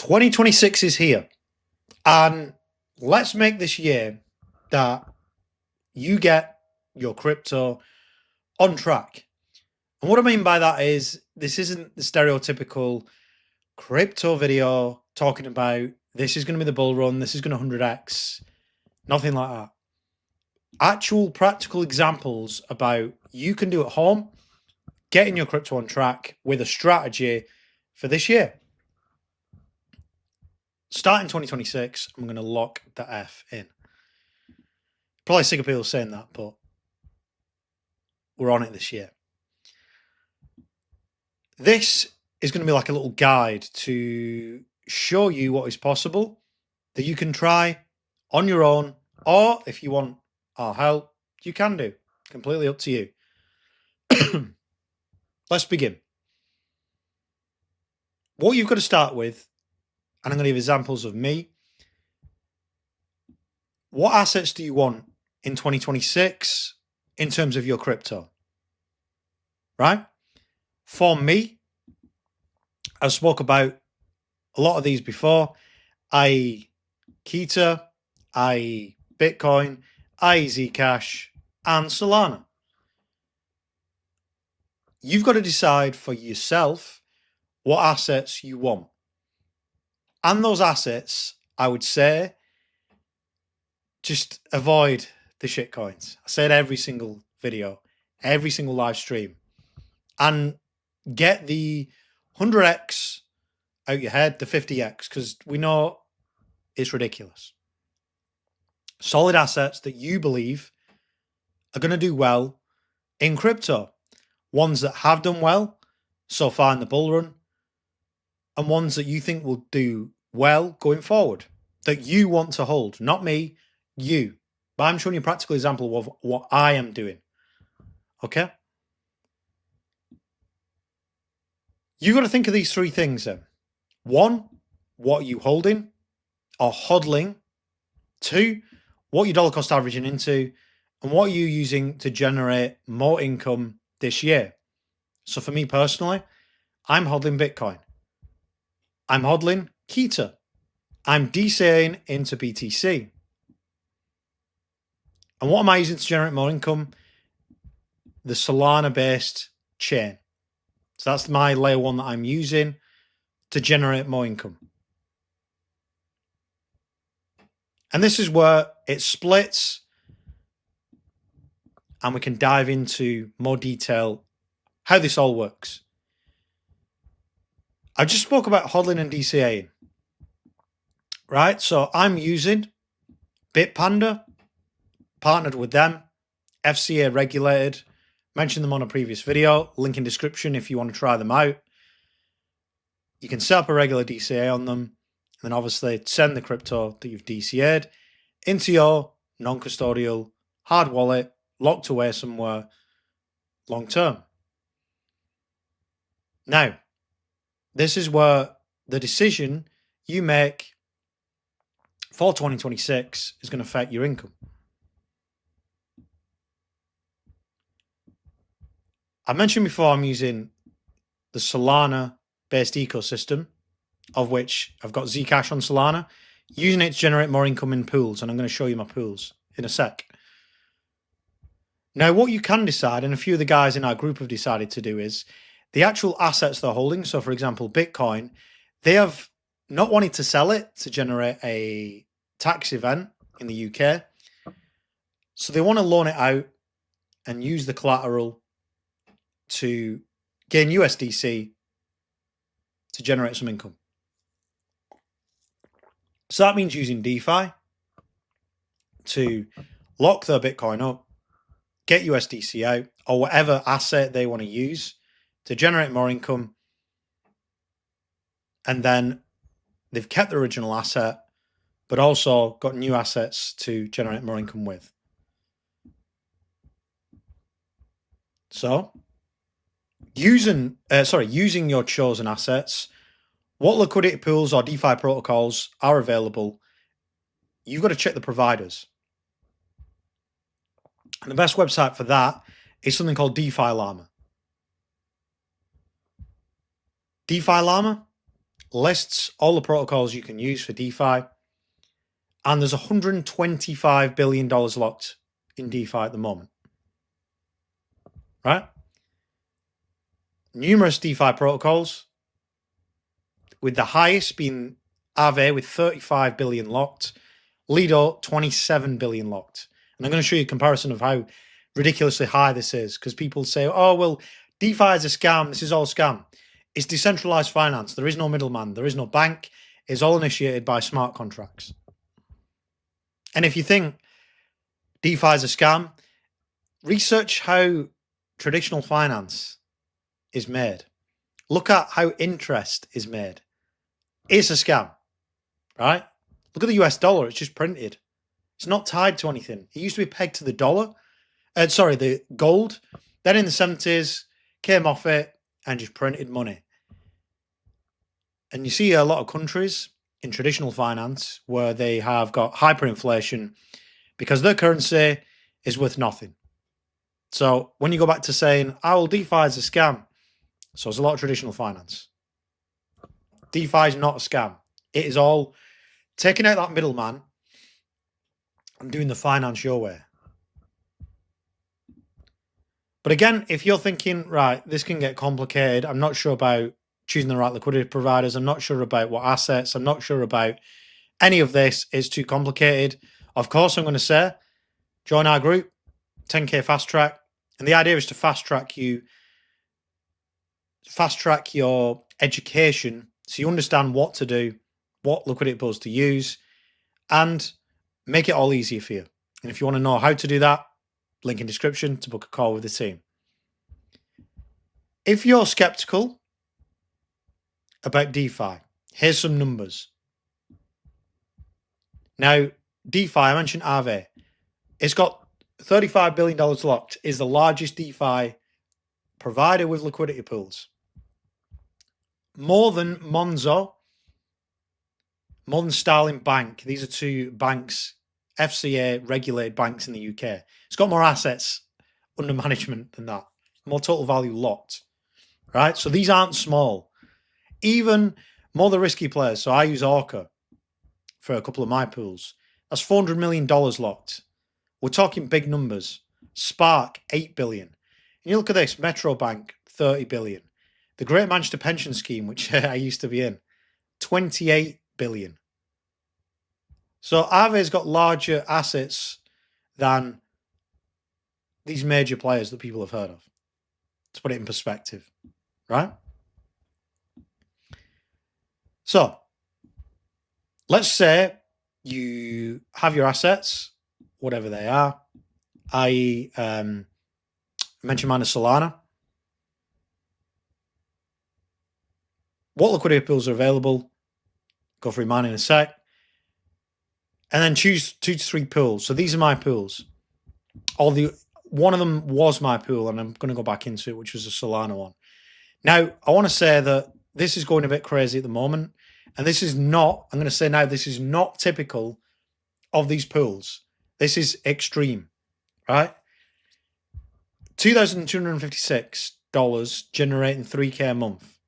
2026 is here, and let's make this year that you get your crypto on track. And what I mean by that is this isn't the stereotypical crypto video talking about this is going to be the bull run, this is going to 100x, nothing like that. Actual practical examples about you can do at home, getting your crypto on track with a strategy for this year. Starting 2026, I'm going to lock the F in. Probably sick of people saying that, but we're on it this year. This is going to be like a little guide to show you what is possible that you can try on your own, or if you want our help, you can do. Completely up to you. Let's begin. What you've got to start with, and I'm going to give examples of me. What assets do you want in 2026 in terms of your crypto? Right? For me, I spoke about a lot of these before, i.e. Keter, i.e. Bitcoin, i.e. Zcash, and Solana. You've got to decide for yourself what assets you want. And those assets, I would say, just avoid the shitcoins. I say it every single video, every single live stream. And get the 100x out your head, the 50x, because we know it's ridiculous. Solid assets that you believe are going to do well in crypto. Ones that have done well so far in the bull run, and ones that you think will do well going forward, that you want to hold. Not me, you. But I'm showing you a practical example of what I am doing. Okay? You've got to think of these three things then. One, what are you holding or hodling? Two, what you're dollar cost averaging into, and what are you using to generate more income this year? So for me personally, I'm hodling Bitcoin. I'm hodling Keter. I'm DCAing into BTC. And what am I using to generate more income? The Solana-based chain. So that's my layer one that I'm using to generate more income. And this is where it splits, and we can dive into more detail how this all works. I just spoke about hodling and DCAing, right? So I'm using Bitpanda, partnered with them, FCA regulated. Mentioned them on a previous video. Link in description if you want to try them out. You can set up a regular DCA on them, and then obviously send the crypto that you've DCA'd into your non-custodial hard wallet, locked away somewhere long term. Now, this is where the decision you make for 2026 is going to affect your income. I mentioned before I'm using the Solana-based ecosystem, of which I've got Zcash on Solana, using it to generate more income in pools, and I'm going to show you my pools in a sec. Now, what you can decide, and a few of the guys in our group have decided to do, is the actual assets they're holding. So, for example, Bitcoin, they have not wanted to sell it to generate a tax event in the UK. So they want to loan it out and use the collateral to gain USDC to generate some income. So that means using DeFi to lock their Bitcoin up, get USDC out, or whatever asset they want to use to generate more income. And then they've kept the original asset, but also got new assets to generate more income with. So, using your chosen assets, what liquidity pools or DeFi protocols are available, you've got to check the providers. And the best website for that is something called DeFiLlama. DeFiLlama, lists all the protocols you can use for DeFi. And there's $125 billion locked in DeFi at the moment. Right? Numerous DeFi protocols, with the highest being Aave with 35 billion locked, Lido 27 billion locked. And I'm going to show you a comparison of how ridiculously high this is, because people say, oh, well, DeFi is a scam. This is all scam. It's decentralized finance. There is no middleman. There is no bank. It's all initiated by smart contracts. And if you think DeFi is a scam, research how traditional finance is made. Look at how interest is made. It's a scam, right? Look at the US dollar. It's just printed. It's not tied to anything. It used to be pegged to the dollar. The gold. Then in the 70s, came off it and just printed money. And you see a lot of countries in traditional finance where they have got hyperinflation because their currency is worth nothing. So when you go back to saying, well, DeFi is a scam, so there's a lot of traditional finance. DeFi is not a scam. It is all taking out that middleman and doing the finance your way. But again, if you're thinking, right, this can get complicated, I'm not sure about choosing the right liquidity providers, I'm not sure about what assets, I'm not sure about any of this, is too complicated. Of course, I'm going to say, join our group, 10K fast track. And the idea is to fast track your education so you understand what to do, what liquidity pools to use, and make it all easier for you. And if you want to know how to do that, link in description to book a call with the team. If you're skeptical about DeFi, here's some numbers. Now, DeFi, I mentioned Aave. It's got $35 billion locked, is the largest DeFi provider with liquidity pools. More than Monzo, more than Starling Bank. These are two banks, FCA regulated banks in the UK. It's got more assets under management than that. More total value locked. Right? So these aren't small. Even more the risky players. So I use Orca for a couple of my pools. That's $400 million locked. We're talking big numbers. Spark, 8 billion. And you look at this, Metro Bank, 30 billion. The Great Manchester Pension Scheme, which I used to be in, 28 billion. So Aave's got larger assets than these major players that people have heard of. To put it in perspective, right? So let's say you have your assets, whatever they are. I mentioned mine is Solana. What liquidity pools are available? Go through mine in a sec. And then choose 2 to 3 pools. So these are my pools. One of them was my pool, and I'm going to go back into it, which was a Solana one. Now, I want to say that this is going a bit crazy at the moment. And this is not, I'm going to say now, this is not typical of these pools. This is extreme, right? $2,256 generating 3K a month.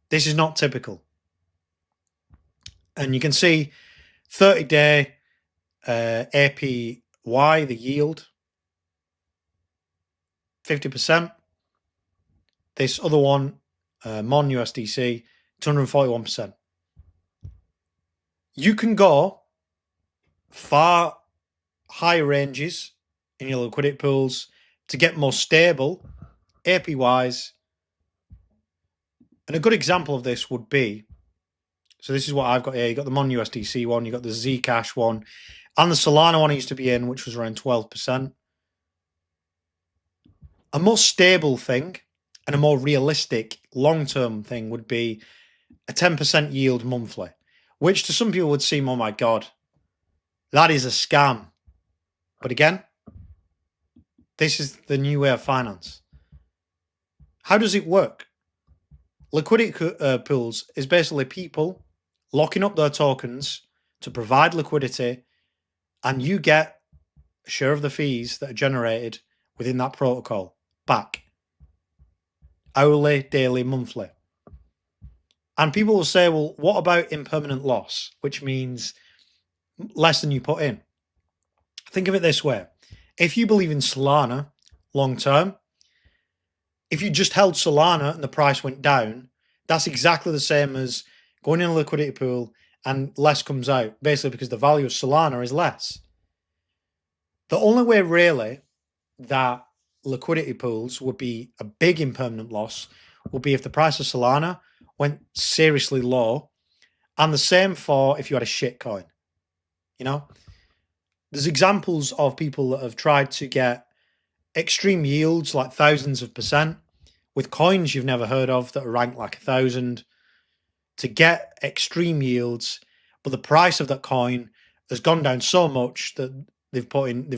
This is not typical. And you can see 30-day APY, the yield, 50%. This other one, Mon USDC, 241%. You can go far higher ranges in your liquidity pools to get more stable APYs. And a good example of this would be, so this is what I've got here. You got the Mon USDC one, you got the Zcash one, and the Solana one I used to be in, which was around 12%. A more stable thing and a more realistic long-term thing would be a 10% yield monthly, which to some people would seem, oh my God, that is a scam. But again, this is the new way of finance. How does it work? Liquidity pools is basically people locking up their tokens to provide liquidity, and you get a share of the fees that are generated within that protocol back. Hourly, daily, monthly. And people will say, well, what about impermanent loss, which means less than you put in? Think of it this way. If you believe in Solana long term, if you just held Solana and the price went down, that's exactly the same as going in a liquidity pool and less comes out, basically because the value of Solana is less. The only way really that liquidity pools would be a big impermanent loss would be if the price of Solana went seriously low, and the same for if you had a shit coin. You know, there's examples of people that have tried to get extreme yields like thousands of percent with coins you've never heard of that are ranked like 1,000 to get extreme yields, but the price of that coin has gone down so much that they've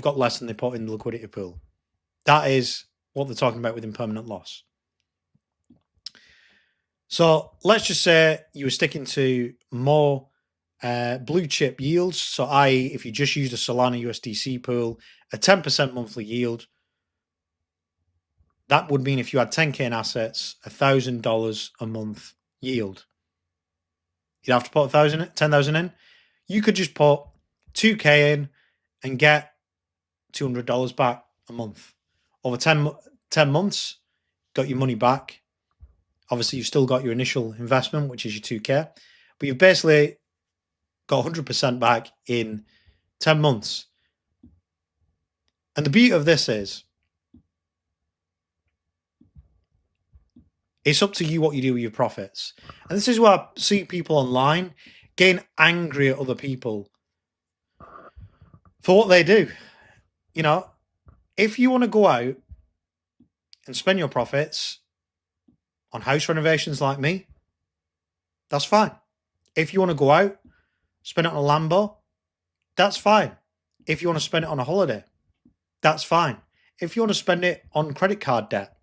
got less than they put in the liquidity pool. That is what they're talking about with impermanent loss. So let's just say you were sticking to more blue chip yields. So i.e. if you just used a Solana USDC pool, a 10% monthly yield, that would mean if you had 10K in assets, $1,000 a month yield. You'd have to put 10,000 in. You could just put 2K in and get $200 back a month. Over 10 months, got your money back. Obviously, you've still got your initial investment, which is your 2K, but you've basically got 100% back in 10 months. And the beauty of this is, it's up to you what you do with your profits. And this is where I see people online getting angry at other people for what they do. You know, if you want to go out and spend your profits on house renovations like me, that's fine. If you want to go out, spend it on a Lambo, that's fine. If you want to spend it on a holiday, that's fine. If you want to spend it on credit card debt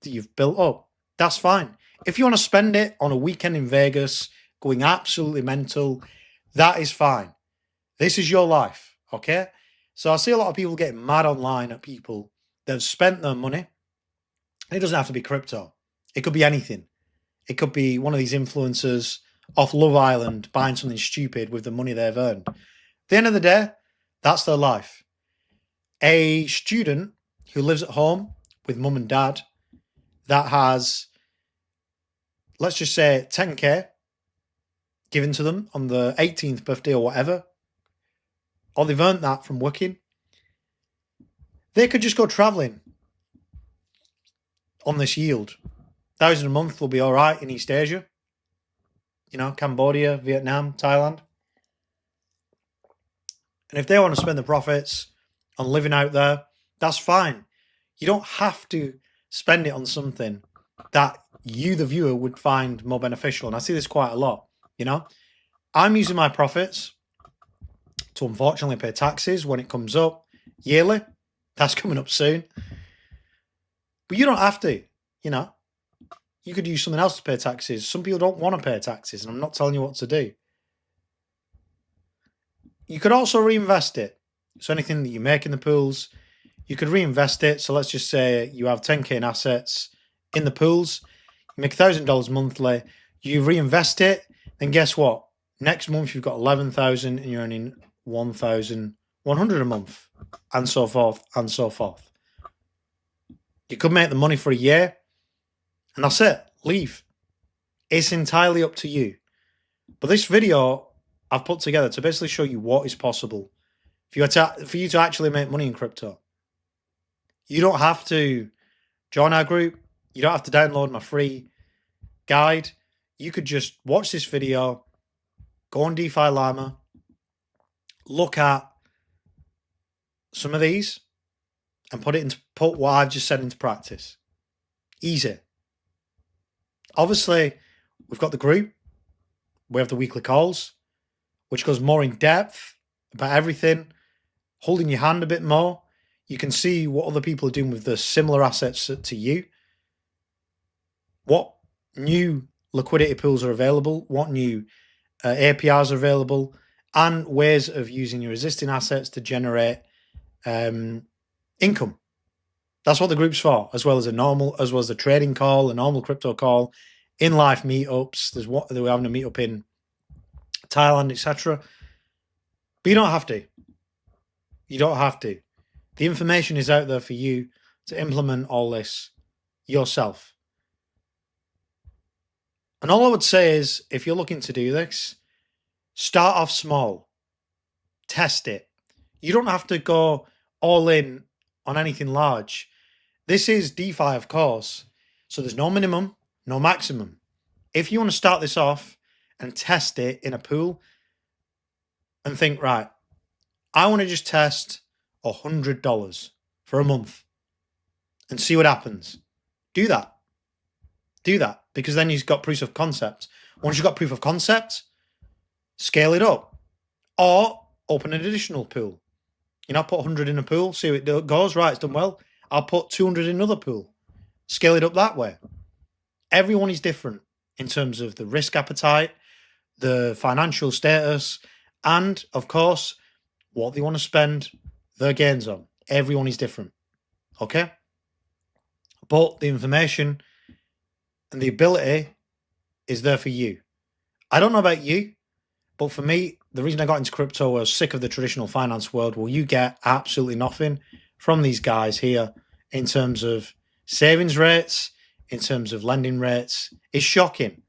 that you've built up, that's fine. If you want to spend it on a weekend in Vegas, going absolutely mental, that is fine. This is your life, okay? So I see a lot of people getting mad online at people that have spent their money. It doesn't have to be crypto. It could be anything. It could be one of these influencers off Love Island buying something stupid with the money they've earned. At the end of the day, that's their life. A student who lives at home with mum and dad that has, let's just say, 10K given to them on the 18th birthday or whatever, or they've earned that from working, they could just go traveling on this yield. 1,000 a month will be all right in East Asia. You know, Cambodia, Vietnam, Thailand. And if they want to spend the profits on living out there, that's fine. You don't have to spend it on something that you, the viewer, would find more beneficial. And I see this quite a lot, you know. I'm using my profits to unfortunately pay taxes when it comes up yearly. That's coming up soon. But you don't have to, you know. You could use something else to pay taxes. Some people don't want to pay taxes, and I'm not telling you what to do. You could also reinvest it. So anything that you make in the pools, you could reinvest it. So let's just say you have 10K in assets in the pools, you make $1,000 monthly, you reinvest it, then guess what? Next month you've got 11,000 and you're earning 1,100 a month, and so forth and so forth. You could make the money for a year, and that's it. Leave. It's entirely up to you. But this video I've put together to basically show you what is possible for you to actually make money in crypto. You don't have to join our group. You don't have to download my free guide. You could just watch this video, go on DeFiLlama, look at some of these, and put what I've just said into practice. Easy. Obviously, we've got the group. We have the weekly calls, which goes more in depth about everything, holding your hand a bit more. You can see what other people are doing with the similar assets to you, what new liquidity pools are available, what new APIs are available, and ways of using your existing assets to generate income. That's what the group's for, as well as the trading call, a normal crypto call, in life meetups. We're having a meetup in Thailand, etc. But you don't have to. You don't have to. The information is out there for you to implement all this yourself. And all I would say is, if you're looking to do this, start off small. Test it. You don't have to go all in on anything large. This is DeFi, of course. So there's no minimum, no maximum. If you want to start this off and test it in a pool and think, right, I want to just test $100 for a month and see what happens. Do that. Do that, because then you've got proof of concept. Once you've got proof of concept, scale it up or open an additional pool. Put 100 in a pool, see how it goes. Right, it's done well. I'll put 200 in another pool. Scale it up that way. Everyone is different in terms of the risk appetite, the financial status, and, of course, what they want to spend their gains on. Everyone is different. Okay? But the information and the ability is there for you. I don't know about you, but for me, the reason I got into crypto, I was sick of the traditional finance world. Well, you get absolutely nothing from these guys here in terms of savings rates, in terms of lending rates. It's shocking.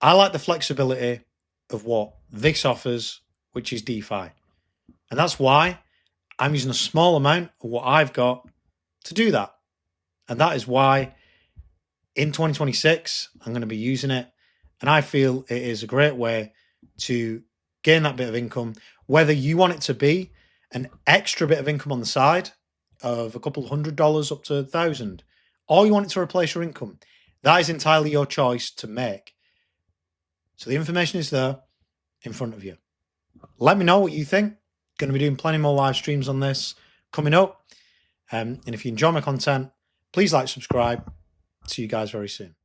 I like the flexibility of what this offers, which is DeFi. And that's why I'm using a small amount of what I've got to do that. And that is why in 2026, I'm going to be using it. And I feel it is a great way to gain that bit of income, whether you want it to be an extra bit of income on the side of a couple $100 up to $1,000, or you want it to replace your income. That is entirely your choice to make. So the information is there in front of you. Let me know what you think. Going to be doing plenty more live streams on this coming up. And if you enjoy my content, please like, subscribe. See you guys very soon.